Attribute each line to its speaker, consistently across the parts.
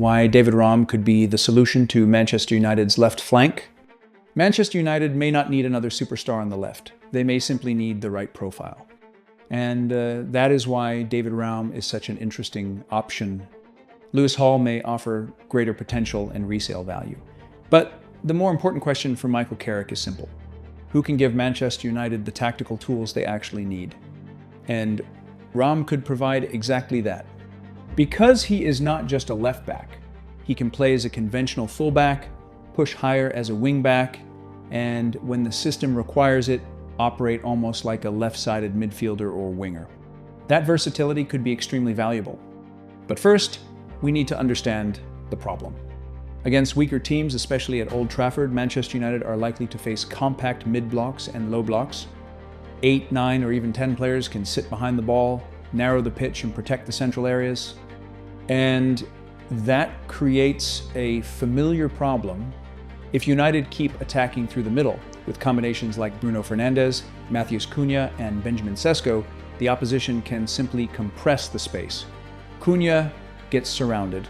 Speaker 1: why David Raum could be the solution to Manchester United's left flank. Manchester United may not need another superstar on the left. They may simply need the right profile. And that is why David Raum is such an interesting option. Lewis Hall may offer greater potential and resale value. But the more important question for Michael Carrick is simple. Who can give Manchester United the tactical tools they actually need? And Raum could provide exactly that. Because he is not just a left back, he can play as a conventional fullback, push higher as a wing back, and when the system requires it, operate almost like a left-sided midfielder or winger. That versatility could be extremely valuable. But first, we need to understand the problem. Against weaker teams, especially at Old Trafford, Manchester United are likely to face compact mid-blocks and low blocks. 8, 9, or even 10 players can sit behind the ball, narrow the pitch, and protect the central areas. And that creates a familiar problem if United keep attacking through the middle. With combinations like Bruno Fernandes, Matheus Cunha, and Benjamin Sesko, the opposition can simply compress the space. Cunha gets surrounded.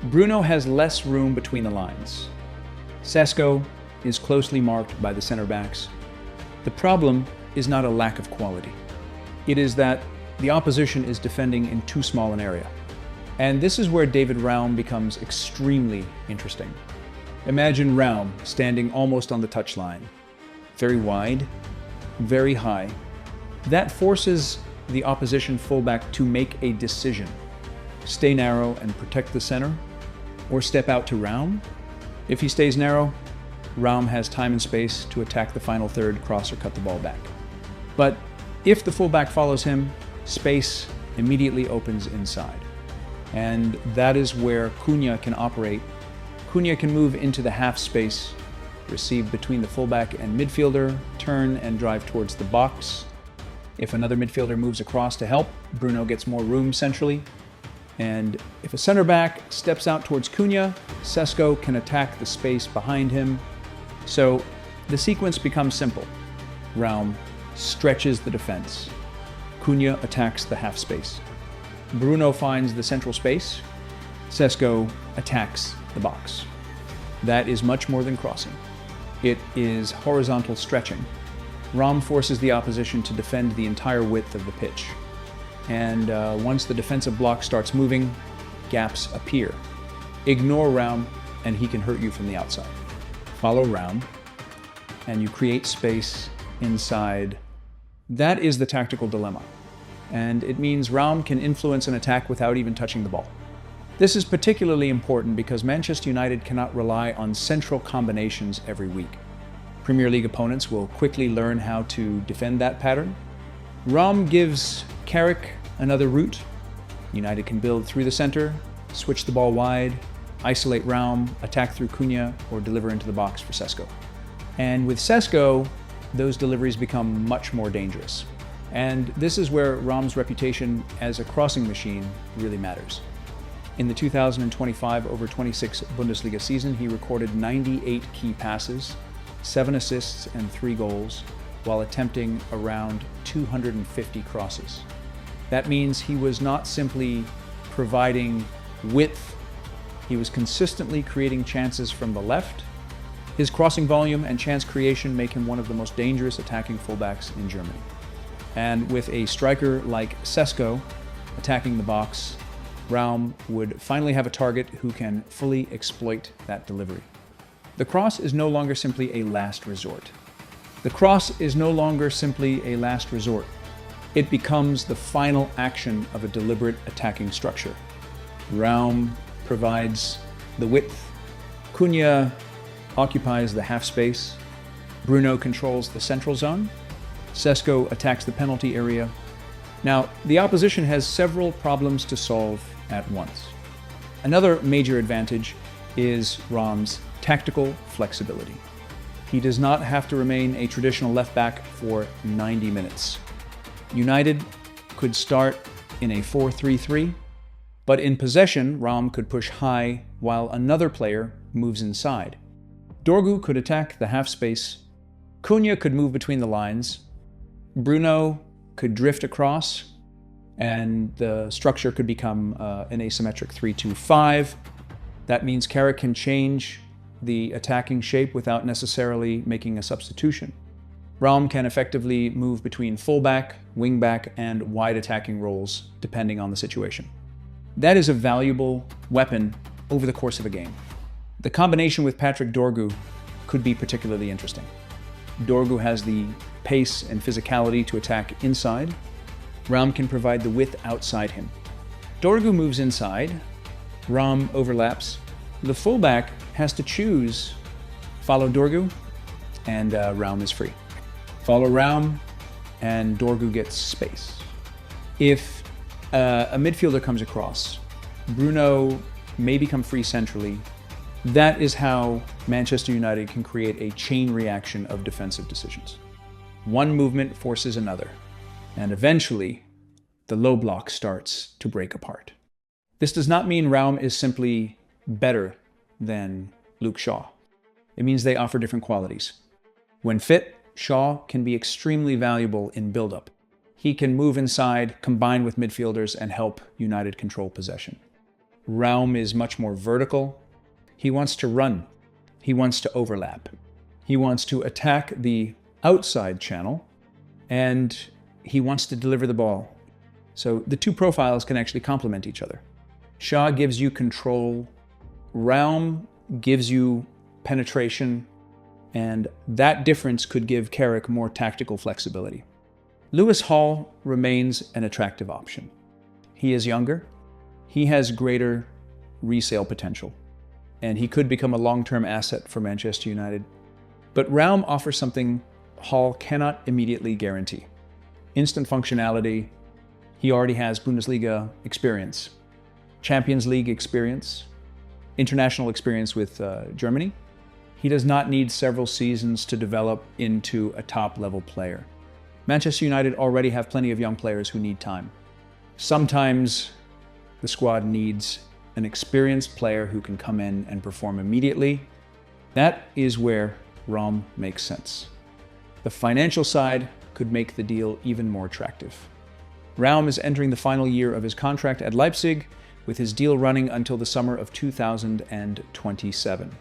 Speaker 1: Bruno has less room between the lines. Sesko is closely marked by the center backs. The problem is not a lack of quality. It is that the opposition is defending in too small an area. And this is where David Raum becomes extremely interesting. Imagine Raum standing almost on the touchline. Very wide, very high. That forces the opposition fullback to make a decision. Stay narrow and protect the center, or step out to Raum. If he stays narrow, Raum has time and space to attack the final third, cross, or cut the ball back. But if the fullback follows him, space immediately opens inside. And that is where Cunha can operate. Cunha can move into the half space, receive between the fullback and midfielder, turn and drive towards the box. If another midfielder moves across to help, Bruno gets more room centrally. And if a center back steps out towards Cunha, Sesko can attack the space behind him. So the sequence becomes simple. Raum stretches the defense. Cunha attacks the half space. Bruno finds the central space. Sesko attacks the box. That is much more than crossing. It is horizontal stretching. Raum forces the opposition to defend the entire width of the pitch. And once the defensive block starts moving, gaps appear. Ignore Raum and he can hurt you from the outside. Follow Raum and you create space inside. That is the tactical dilemma. And it means Raum can influence an attack without even touching the ball. This is particularly important because Manchester United cannot rely on central combinations every week. Premier League opponents will quickly learn how to defend that pattern. Raum gives Carrick another route. United can build through the center, switch the ball wide, isolate Raum, attack through Cunha, or deliver into the box for Sesko. And with Sesko, those deliveries become much more dangerous. And this is where Raum's reputation as a crossing machine really matters. In the 2025-26 Bundesliga season, he recorded 98 key passes, 7 assists and 3 goals, while attempting around 250 crosses. That means he was not simply providing width, he was consistently creating chances from the left. His crossing volume and chance creation make him one of the most dangerous attacking fullbacks in Germany. And with a striker like Sesko attacking the box, Raum would finally have a target who can fully exploit that delivery. The cross is no longer simply a last resort. The cross is no longer simply a last resort. It becomes the final action of a deliberate attacking structure. Raum provides the width. Cunha occupies the half space. Bruno controls the central zone. Sesko attacks the penalty area. Now, the opposition has several problems to solve at once. Another major advantage is Raum's tactical flexibility. He does not have to remain a traditional left back for 90 minutes. United could start in a 4-3-3, but in possession, Raum could push high while another player moves inside. Dorgu could attack the half space. Cunha could move between the lines. Bruno could drift across, and the structure could become an asymmetric 3-2-5. That means Carrick can change the attacking shape without necessarily making a substitution. Raum can effectively move between fullback, wingback, and wide attacking roles, depending on the situation. That is a valuable weapon over the course of a game. The combination with Patrick Dorgu could be particularly interesting. Dorgu has the pace and physicality to attack inside. Raum can provide the width outside him. Dorgu moves inside. Raum overlaps. The fullback has to choose follow Dorgu, and Raum is free. Follow Raum, and Dorgu gets space. If a midfielder comes across, Bruno may become free centrally. That is how Manchester United can create a chain reaction of defensive decisions. One movement forces another, and eventually the low block starts to break apart. This does not mean Raum is simply better than Luke Shaw. It means they offer different qualities. When fit, Shaw can be extremely valuable in build-up. He can move inside, combine with midfielders, and help United control possession. Raum is much more vertical. He wants to run. He wants to overlap. He wants to attack the outside channel, and he wants to deliver the ball. So the two profiles can actually complement each other. Shaw gives you control. Raum gives you penetration, and that difference could give Carrick more tactical flexibility. Lewis Hall remains an attractive option. He is younger, he has greater resale potential, and he could become a long-term asset for Manchester United. But Raum offers something Hall cannot immediately guarantee. Instant functionality. He already has Bundesliga experience, Champions League experience, international experience with Germany. He does not need several seasons to develop into a top-level player. Manchester United already have plenty of young players who need time. Sometimes the squad needs an experienced player who can come in and perform immediately. That is where Raum makes sense. The financial side could make the deal even more attractive. Raum is entering the final year of his contract at Leipzig, with his deal running until the summer of 2027.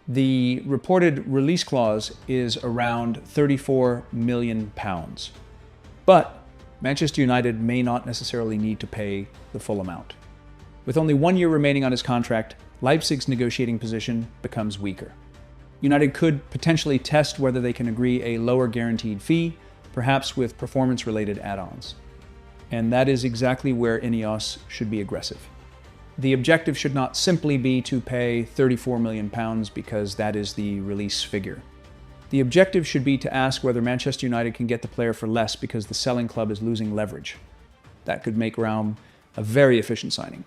Speaker 1: The reported release clause is around £34 million. But Manchester United may not necessarily need to pay the full amount. With only 1 year remaining on his contract, Leipzig's negotiating position becomes weaker. United could potentially test whether they can agree a lower guaranteed fee, perhaps with performance-related add-ons. And that is exactly where Ineos should be aggressive. The objective should not simply be to pay £34 million because that is the release figure. The objective should be to ask whether Manchester United can get the player for less because the selling club is losing leverage. That could make Raum a very efficient signing.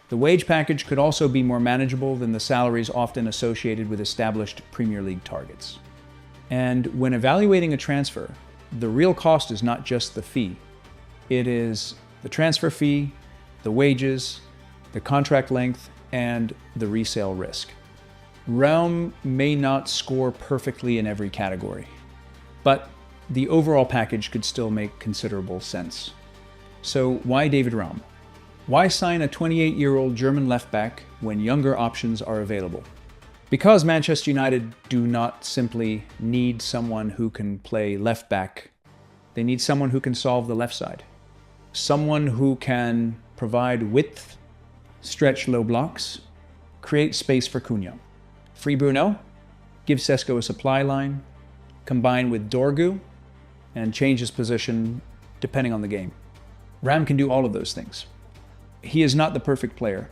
Speaker 1: The wage package could also be more manageable than the salaries often associated with established Premier League targets. And when evaluating a transfer, the real cost is not just the fee. It is the transfer fee, the wages, the contract length, and the resale risk. Raum may not score perfectly in every category, but the overall package could still make considerable sense. So why David Raum? Why sign a 28-year-old German left-back when younger options are available? Because Manchester United do not simply need someone who can play left-back. They need someone who can solve the left side. Someone who can provide width, stretch low blocks, create space for Cunha. Free Bruno, give Sesko a supply line, combine with Dorgu, and change his position depending on the game. Raum can do all of those things. He is not the perfect player.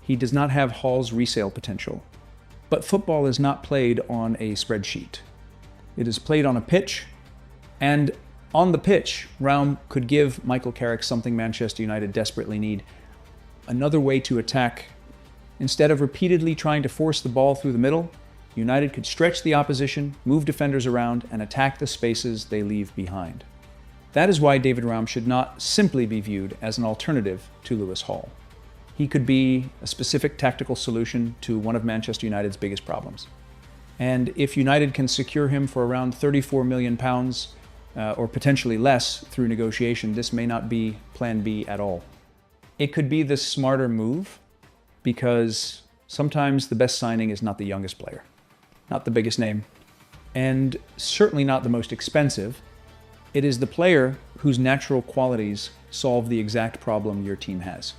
Speaker 1: He does not have Hall's resale potential. But football is not played on a spreadsheet. It is played on a pitch, and on the pitch, Raum could give Michael Carrick something Manchester United desperately need. Another way to attack. Instead of repeatedly trying to force the ball through the middle, United could stretch the opposition, move defenders around, and attack the spaces they leave behind. That is why David Raum should not simply be viewed as an alternative to Lewis Hall. He could be a specific tactical solution to one of Manchester United's biggest problems. And if United can secure him for around £34 million, or potentially less through negotiation, this may not be plan B at all. It could be the smarter move, because Sometimes the best signing is not the youngest player, not the biggest name, and certainly not the most expensive. It is the player whose natural qualities solve the exact problem your team has.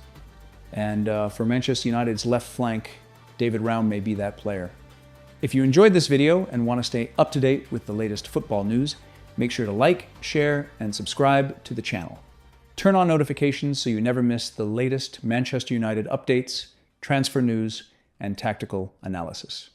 Speaker 1: And for Manchester United's left flank, David Raum may be that player. If you enjoyed this video and want to stay up to date with the latest football news, make sure to like, share, and subscribe to the channel. Turn on notifications so you never miss the latest Manchester United updates, transfer news, and tactical analysis.